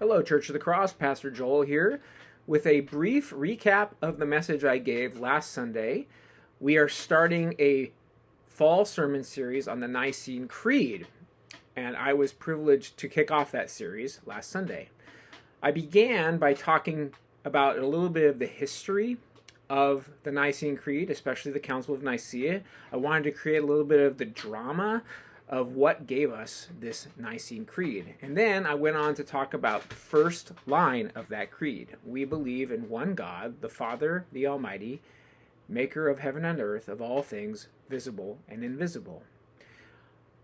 Hello, Church of the Cross. Pastor Joel here with a brief recap of the message I gave last Sunday. We are starting a fall sermon series on the Nicene Creed, and I was privileged to kick off that series last Sunday. I began by talking about a little bit of the history of the Nicene Creed, especially the Council of Nicaea. I wanted to create a little bit of the drama of what gave us this Nicene Creed. And then I went on to talk about the first line of that creed. We believe in one God, the Father, the Almighty, maker of heaven and earth, of all things visible and invisible.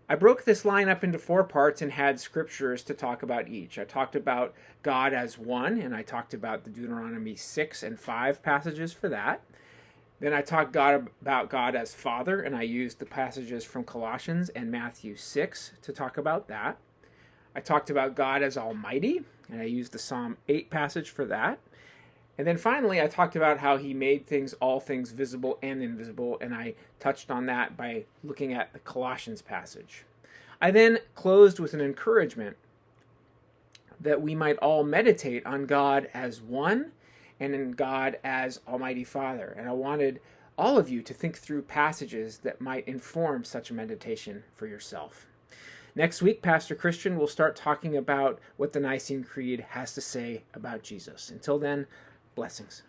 I broke this line up into 4 parts and had scriptures to talk about each. I talked about God as one, and I talked about the Deuteronomy 6 and 5 passages for that. Then I talked about God as Father, and I used the passages from Colossians and Matthew 6 to talk about that. I talked about God as Almighty, and I used the Psalm 8 passage for that. And then finally, I talked about how he made all things visible and invisible, and I touched on that by looking at the Colossians passage. I then closed with an encouragement that we might all meditate on God as one and in God as Almighty Father. And I wanted all of you to think through passages that might inform such a meditation for yourself. Next week, Pastor Christian will start talking about what the Nicene Creed has to say about Jesus. Until then, blessings.